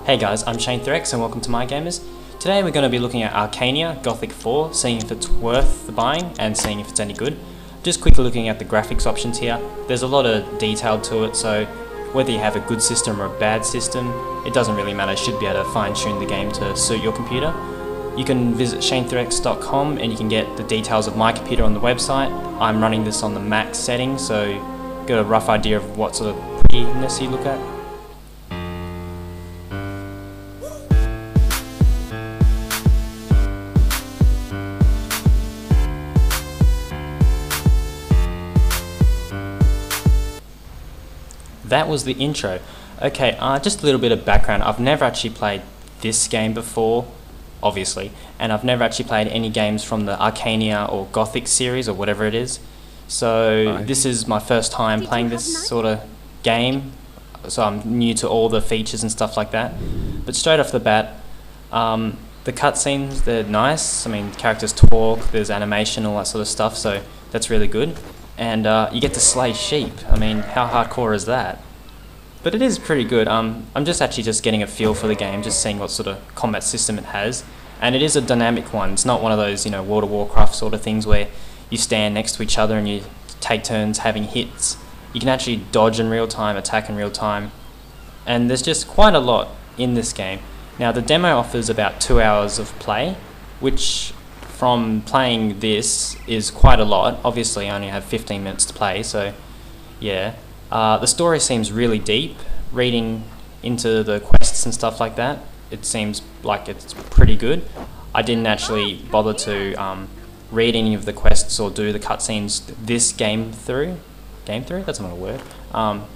Hey guys, I'm Shane3X and welcome to My Gamers. Today we're going to be looking at Arcania, Gothic 4, seeing if it's worth the buying and seeing if it's any good. Just quickly looking at the graphics options here. There's a lot of detail to it, so whether you have a good system or a bad system, it doesn't really matter. You should be able to fine tune the game to suit your computer. You can visit shane3x.com and you can get the details of my computer on the website. I'm running this on the max setting, so get a rough idea of what sort of prettiness you look at. That was the intro. Okay, just a little bit of background. I've never actually played this game before, obviously, and I've never actually played any games from the Arcania or Gothic series or whatever it is. So this is my first time playing this sort of game, so I'm new to all the features and stuff like that. But straight off the bat, the cutscenes, they're nice. I mean, characters talk, there's animation, all that sort of stuff, so that's really good. And you get to slay sheep. I mean, how hardcore is that? But it is pretty good. I'm just getting a feel for the game, just seeing what sort of combat system it has. And it is a dynamic one. It's not one of those, World of Warcraft sort of things where you stand next to each other and you take turns having hits. You can actually dodge in real time, attack in real time. And there's just quite a lot in this game. Now, the demo offers about 2 hours of play, which from playing this is quite a lot. Obviously I only have 15 minutes to play, so yeah. The story seems really deep. Reading into the quests and stuff like that, it seems like it's pretty good. I didn't actually bother to read any of the quests or do the cutscenes this game through. Game through? That's not a word.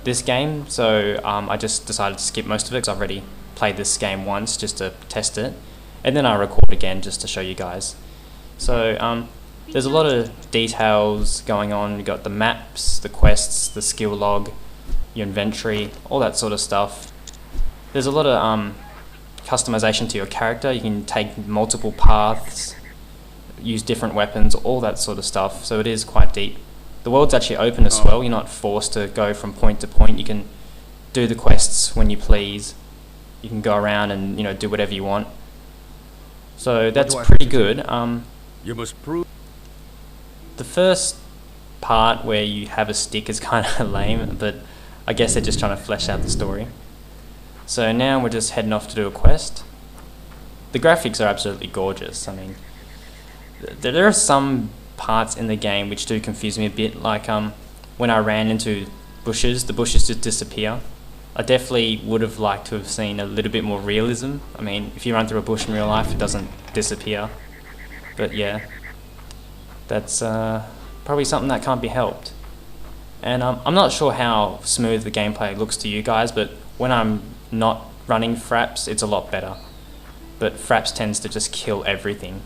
This game, so I just decided to skip most of it because I've already played this game once just to test it. And then I record again just to show you guys. So there's a lot of details going on. You've got the maps, the quests, the skill log, your inventory, all that sort of stuff. There's a lot of customization to your character. You can take multiple paths, use different weapons, all that sort of stuff. So it is quite deep. The world's actually open as well. You're not forced to go from point to point. You can do the quests when you please. You can go around and do whatever you want. So that's pretty good. You must prove. The first part where you have a stick is kind of lame, but I guess they're just trying to flesh out the story. So now we're just heading off to do a quest. The graphics are absolutely gorgeous. I mean, there are some parts in the game which do confuse me a bit, like when I ran into bushes, the bushes just disappear. I definitely would have liked to have seen a little bit more realism. I mean, if you run through a bush in real life, it doesn't disappear. But yeah, that's probably something that can't be helped. And I'm not sure how smooth the gameplay looks to you guys, but when I'm not running fraps, it's a lot better. But fraps tends to just kill everything.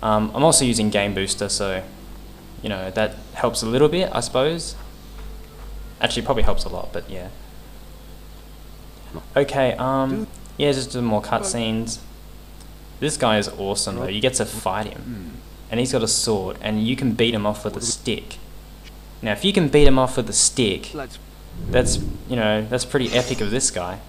I'm also using Game Booster, so that helps a little bit, I suppose. Actually, probably helps a lot, but yeah. Okay, yeah, just some more cutscenes. This guy is awesome though. You get to fight him, and he's got a sword, and you can beat him off with a stick. Now, if you can beat him off with a stick, that's that's pretty epic of this guy.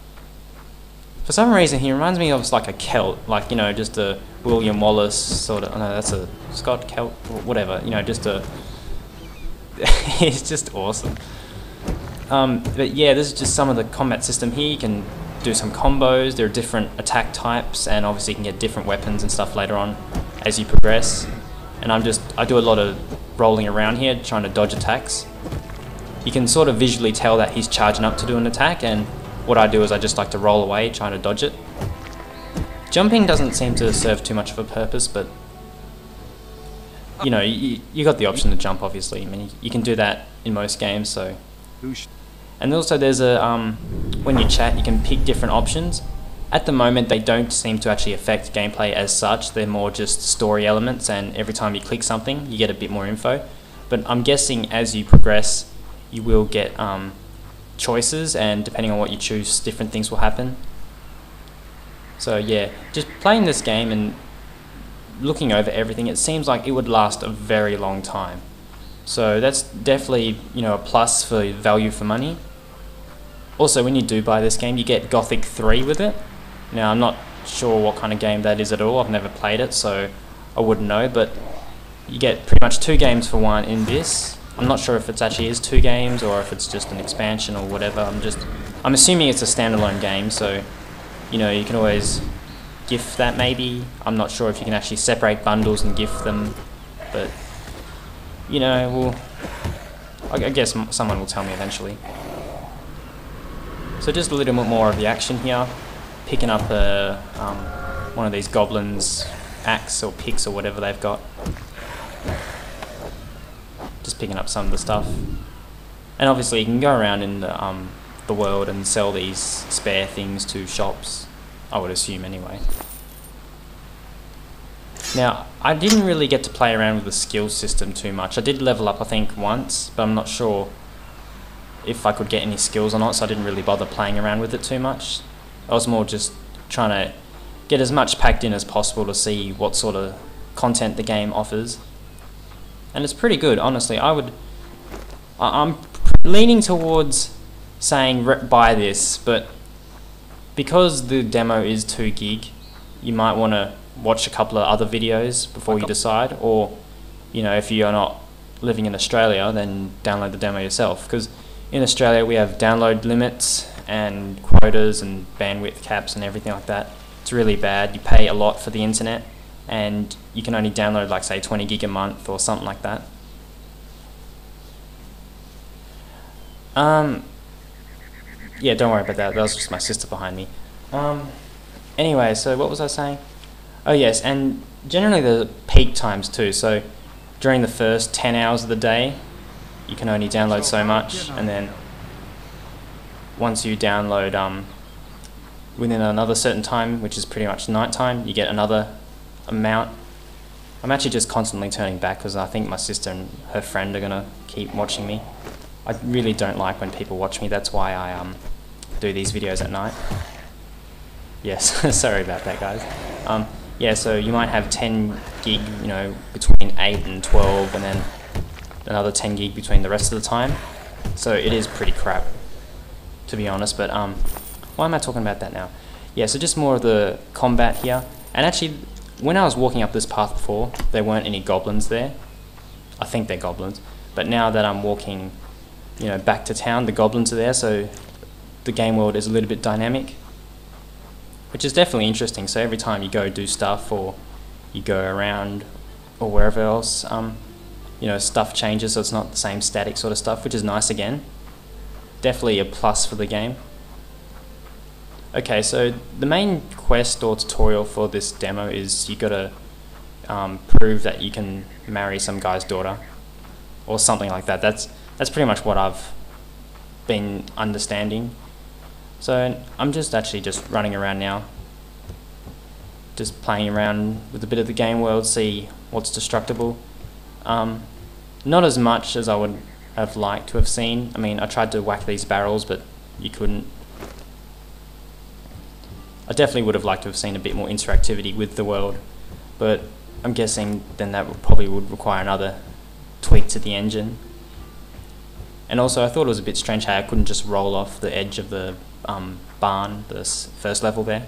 For some reason, he reminds me of like a Celt, like just a William Wallace sort of. Oh, no, that's a Scott Celt, or whatever. Just a. He's just awesome. But yeah, this is just some of the combat system here. You can do some combos. There are different attack types, and obviously you can get different weapons and stuff later on as you progress. And I do a lot of rolling around here trying to dodge attacks. You can sort of visually tell that he's charging up to do an attack, and what I do is I just like to roll away trying to dodge it. Jumping doesn't seem to serve too much of a purpose, but you got the option to jump, obviously. I mean, you can do that in most games, so. And also there's when you chat, you can pick different options. At the moment, they don't seem to actually affect gameplay as such. They're more just story elements, and every time you click something, you get a bit more info. But I'm guessing as you progress, you will get choices, and depending on what you choose, different things will happen. So yeah, just playing this game and looking over everything, it seems like it would last a very long time. So that's definitely a plus for value for money. Also, when you do buy this game, you get Gothic 3 with it. Now I'm not sure what kind of game that is at all. I've never played it, so I wouldn't know, but you get pretty much 2 games for one in this. I'm not sure if it actually is 2 games or if it's just an expansion or whatever. I'm assuming it's a standalone game, so you know, you can always gift that maybe. I'm not sure if you can actually separate bundles and gift them, but you know, I guess someone will tell me eventually. So just a little bit more of the action here. Picking up one of these goblins' axe or picks or whatever they've got. Just picking up some of the stuff. And obviously you can go around in the world and sell these spare things to shops, I would assume anyway. Now, I didn't really get to play around with the skill system too much. I did level up I think once, but I'm not sure if I could get any skills or not, so I didn't really bother playing around with it too much. I was more just trying to get as much packed in as possible to see what sort of content the game offers. And it's pretty good, honestly. I'm leaning towards saying buy this, but because the demo is 2 gig, you might want to watch a couple of other videos before you decide, or you know, if you're not living in Australia, then download the demo yourself, because in Australia we have download limits and quotas and bandwidth caps and everything like that. It's really bad. You pay a lot for the internet and you can only download like say 20 gig a month or something like that. Yeah, don't worry about that. That was just my sister behind me. Anyway, so what was I saying? Oh yes, and generally the peak times too. So during the first 10 hours of the day, you can only download so much, and then once you download within another certain time, which is pretty much night time, you get another amount. I'm actually just constantly turning back because I think my sister and her friend are gonna keep watching me. I really don't like when people watch me. That's why I do these videos at night. Yes, sorry about that, guys. Yeah, so you might have 10 gig, you know, between 8 and 12, and then another 10 gig between the rest of the time. So it is pretty crap, to be honest. But why am I talking about that now? Yeah, so just more of the combat here. And actually, when I was walking up this path before, there weren't any goblins there. I think they're goblins. But now that I'm walking, you know, back to town, the goblins are there, so the game world is a little bit dynamic, which is definitely interesting. So every time you go do stuff or you go around or wherever else, you know, stuff changes, so it's not the same static sort of stuff, which is nice again. Definitely a plus for the game. Okay, so the main quest or tutorial for this demo is you gotta prove that you can marry some guy's daughter or something like that. That's pretty much what I've been understanding. So I'm just running around now, just playing around with a bit of the game world, see what's destructible. Not as much as I would have liked to have seen. I mean, I tried to whack these barrels, but you couldn't. I definitely would have liked to have seen a bit more interactivity with the world, but I'm guessing then that probably would require another tweak to the engine. And also, I thought it was a bit strange how I couldn't just roll off the edge of the barn, the first level there.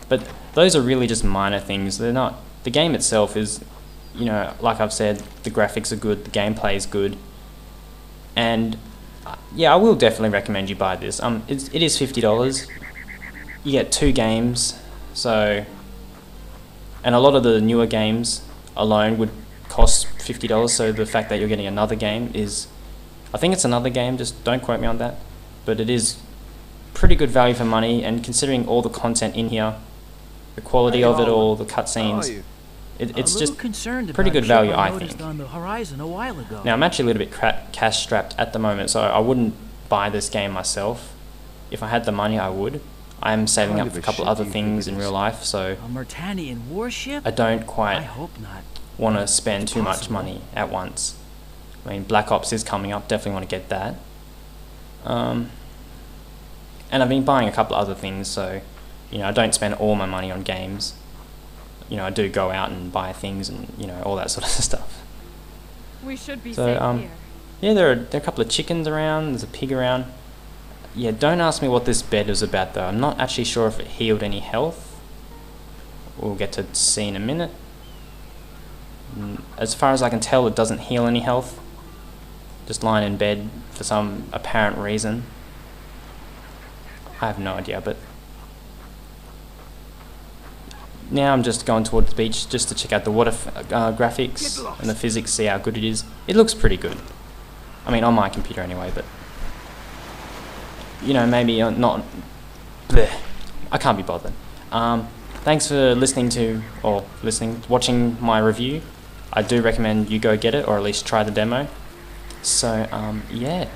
But those are really just minor things. They're not. The game itself is, you know, like I've said, the graphics are good, the gameplay is good, and yeah, I will definitely recommend you buy this. It is $50. You get 2 games, so, and a lot of the newer games alone would cost $50. So the fact that you're getting another game is, I think it's another game. Just don't quote me on that, but it is pretty good value for money. And considering all the content in here, the quality of it all, the cutscenes, it's just pretty good value, I think. Now I'm actually a little bit cash strapped at the moment, so I wouldn't buy this game myself. If I had the money, I would. I am saving up for a couple other things in real life, so I don't quite want to spend too much money at once. I mean, Black Ops is coming up, definitely want to get that. And I've been buying a couple other things, so you know, I don't spend all my money on games. You know, I do go out and buy things and, you know, all that sort of stuff. We should be safe here. Yeah, there are a couple of chickens around, there's a pig around. yeah, don't ask me what this bed is about though. I'm not actually sure if it healed any health. We'll get to see in a minute. As far as I can tell, it doesn't heal any health. Just lying in bed for some apparent reason. I have no idea, but now I'm just going towards the beach just to check out the water graphics and the physics, see how good it is. It looks pretty good. I mean, on my computer anyway, but you know, maybe not. Bleh, I can't be bothered. Thanks for watching my review. I do recommend you go get it, or at least try the demo. So, yeah.